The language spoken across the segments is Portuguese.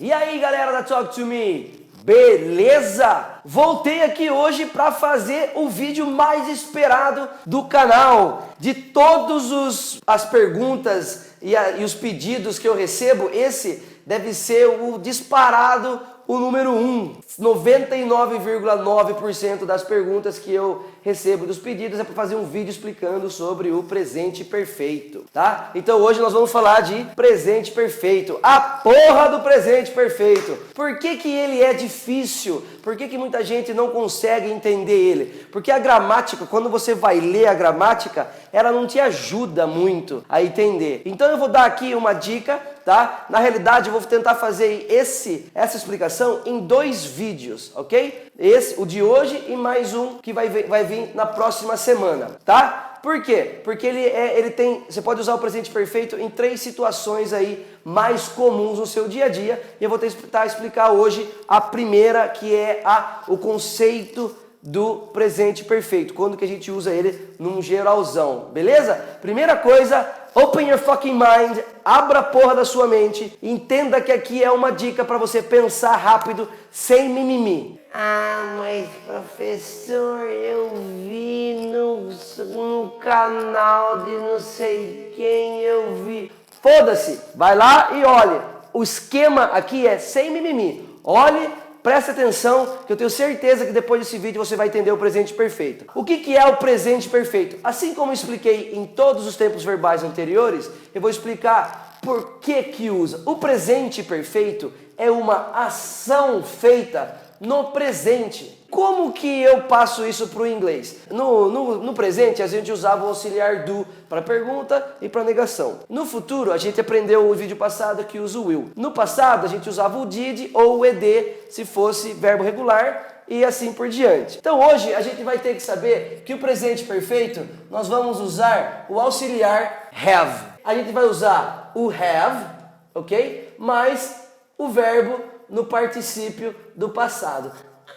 E aí, galera da Talk to Me, beleza? Voltei aqui hoje para fazer o vídeo mais esperado do canal. De todas as perguntas e os pedidos que eu recebo, esse deve ser o disparado, o número 1. 99,9% das perguntas que eu recebo dos pedidos é para fazer um vídeo explicando sobre o presente perfeito, tá? Então hoje nós vamos falar de presente perfeito, a porra do presente perfeito. Por que que ele é difícil? Por que que muita gente não consegue entender ele? Porque a gramática, quando você vai ler a gramática, ela não te ajuda muito a entender. Então eu vou dar aqui uma dica, tá? Na realidade eu vou tentar fazer essa explicação em 2 vídeos, ok? O de hoje e mais um que vai vir na próxima semana, tá? Por quê? Porque você pode usar o presente perfeito em 3 situações aí mais comuns no seu dia a dia. E eu vou tentar explicar hoje a primeira, que é o conceito do presente perfeito. Quando que a gente usa ele num geralzão, beleza? Primeira coisa, open your fucking mind, abra a porra da sua mente, entenda que aqui é uma dica para você pensar rápido, sem mimimi. Ah, mas professor, eu vi no canal de não sei quem, eu vi. Foda-se, vai lá e olha. O esquema aqui é sem mimimi. Olhe, preste atenção, que eu tenho certeza que depois desse vídeo você vai entender o presente perfeito. O que é o presente perfeito? Assim como eu expliquei em todos os tempos verbais anteriores, eu vou explicar por que usa. O presente perfeito é uma ação feita no presente. Como que eu passo isso para o inglês? No presente, a gente usava o auxiliar do para pergunta e para negação. No futuro, a gente aprendeu no vídeo passado que usa o will. No passado, a gente usava o did ou o ed se fosse verbo regular e assim por diante. Então hoje, a gente vai ter que saber que o presente perfeito, nós vamos usar o auxiliar have. A gente vai usar o have, ok? Mais o verbo no particípio do passado.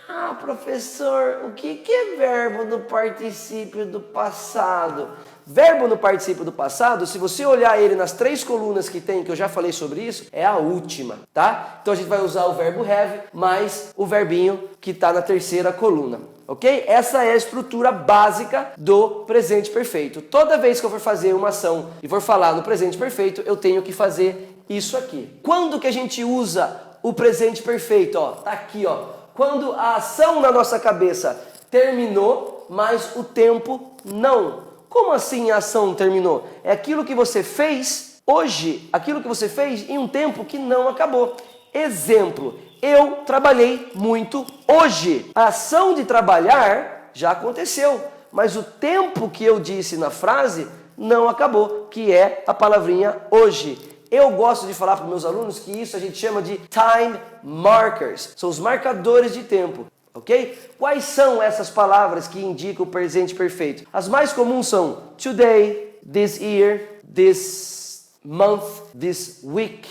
Ah, professor, o que é verbo no particípio do passado? Verbo no particípio do passado, se você olhar ele nas 3 colunas que tem, que eu já falei sobre isso, é a última, tá? Então a gente vai usar o verbo have mais o verbinho que está na 3ª coluna, ok? Essa é a estrutura básica do presente perfeito. Toda vez que eu for fazer uma ação e for falar no presente perfeito, eu tenho que fazer isso aqui. Quando que a gente usa o presente perfeito? Ó, tá aqui, ó. Quando a ação na nossa cabeça terminou, mas o tempo não. Como assim a ação terminou? É aquilo que você fez hoje, aquilo que você fez em um tempo que não acabou. Exemplo, eu trabalhei muito hoje. A ação de trabalhar já aconteceu, mas o tempo que eu disse na frase não acabou, que é a palavrinha hoje. Eu gosto de falar para meus alunos que isso a gente chama de time markers. São os marcadores de tempo, ok? Quais são essas palavras que indicam o presente perfeito? As mais comuns são today, this year, this month, this week.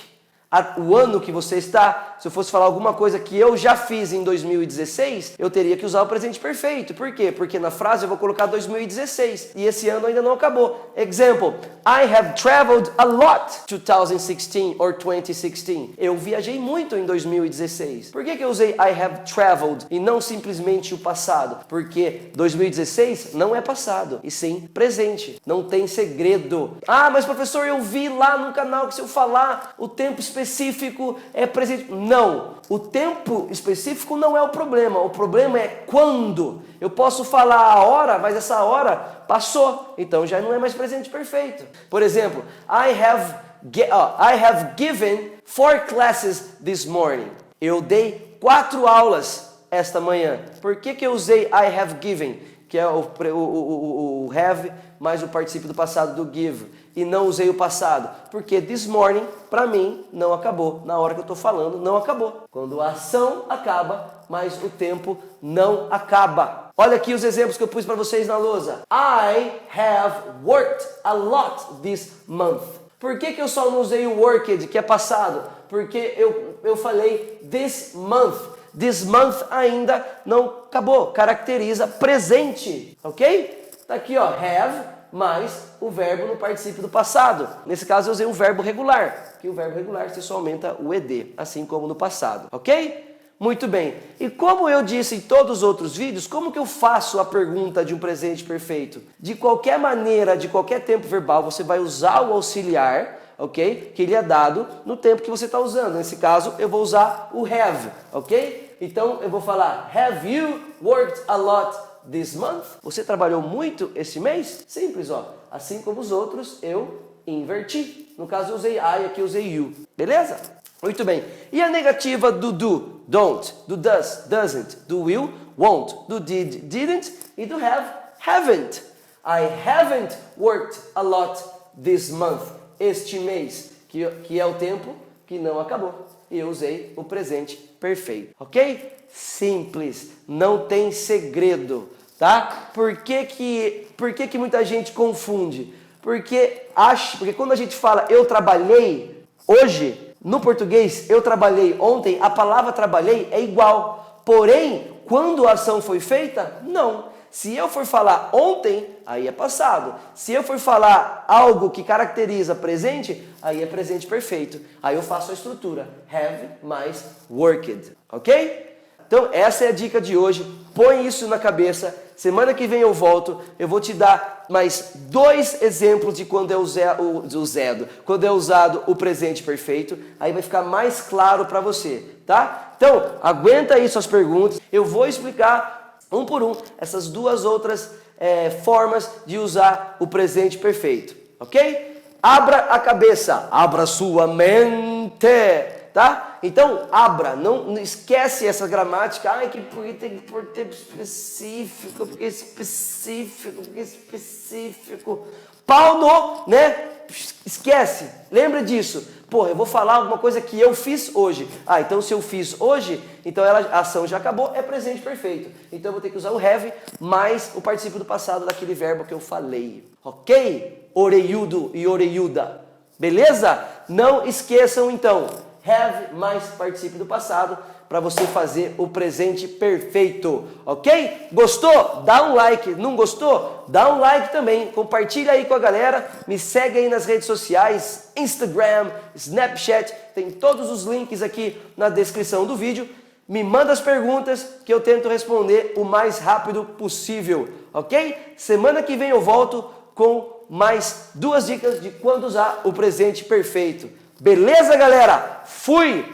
O ano que você está. Se eu fosse falar alguma coisa que eu já fiz em 2016, eu teria que usar o presente perfeito. Por quê? Porque na frase eu vou colocar 2016 e esse ano ainda não acabou. Example, I have traveled a lot 2016 or 2016. Eu viajei muito em 2016. Por que eu usei I have traveled e não simplesmente o passado? Porque 2016 não é passado, e sim presente. Não tem segredo. Ah, mas professor, eu vi lá no canal que se eu falar o tempo específico é presente. Não, o tempo específico não é o problema é quando. Eu posso falar a hora, mas essa hora passou, então já não é mais presente perfeito. Por exemplo, I have given 4 classes this morning. Eu dei 4 aulas esta manhã. Por que eu usei I have given, que é o have mais o particípio do passado do give? E não usei o passado, porque this morning, para mim, não acabou. Na hora que eu estou falando, não acabou. Quando a ação acaba, mas o tempo não acaba. Olha aqui os exemplos que eu pus para vocês na lousa. I have worked a lot this month. Por que eu só não usei o worked, que é passado? Porque eu falei this month. This month ainda não acabou. Caracteriza presente, ok? Tá aqui, ó, have mais o verbo no particípio do passado. Nesse caso eu usei o verbo regular, que o verbo regular você só aumenta o ed, assim como no passado, ok? Muito bem. E como eu disse em todos os outros vídeos, como que eu faço a pergunta de um presente perfeito? De qualquer maneira, de qualquer tempo verbal, você vai usar o auxiliar, ok? Que ele é dado no tempo que você está usando. Nesse caso, eu vou usar o have, ok? Então, eu vou falar, have you worked a lot this month? Você trabalhou muito esse mês? Simples, ó. Assim como os outros, eu inverti. No caso, eu usei I, aqui eu usei you. Beleza? Muito bem. E a negativa do do? Don't. Do does, doesn't. Do will, won't. Do did, didn't. E do have, haven't. I haven't worked a lot this month. Este mês, que é o tempo que não acabou. E eu usei o presente perfeito. Ok? Simples. Não tem segredo. Tá? Por que muita gente confunde? Porque quando a gente fala eu trabalhei hoje, no português eu trabalhei ontem, a palavra trabalhei é igual. Porém, quando a ação foi feita, não. Se eu for falar ontem, aí é passado. Se eu for falar algo que caracteriza presente, aí é presente perfeito. Aí eu faço a estrutura have mais worked, ok? Então essa é a dica de hoje, põe isso na cabeça. Semana que vem eu volto, eu vou te dar mais 2 exemplos de quando é quando é usado o presente perfeito. Aí vai ficar mais claro para você, tá? Então, aguenta aí suas perguntas, eu vou explicar um por um essas 2 outras formas de usar o presente perfeito, ok? Abra a cabeça, abra sua mente, tá? Então, abra, não esquece essa gramática, porque tem que pôr tempo específico, porque específico. Pau no, né? Esquece, lembra disso. Porra, eu vou falar alguma coisa que eu fiz hoje. Então se eu fiz hoje, então a ação já acabou, é presente perfeito. Então eu vou ter que usar o have mais o particípio do passado daquele verbo que eu falei. Ok? Oreiudo e oreiuda. Beleza? Não esqueçam então. Have mais particípio do passado para você fazer o presente perfeito, ok? Gostou? Dá um like. Não gostou? Dá um like também. Compartilha aí com a galera. Me segue aí nas redes sociais, Instagram, Snapchat. Tem todos os links aqui na descrição do vídeo. Me manda as perguntas que eu tento responder o mais rápido possível, ok? Semana que vem eu volto com mais 2 dicas de quando usar o presente perfeito. Beleza, galera? Fui!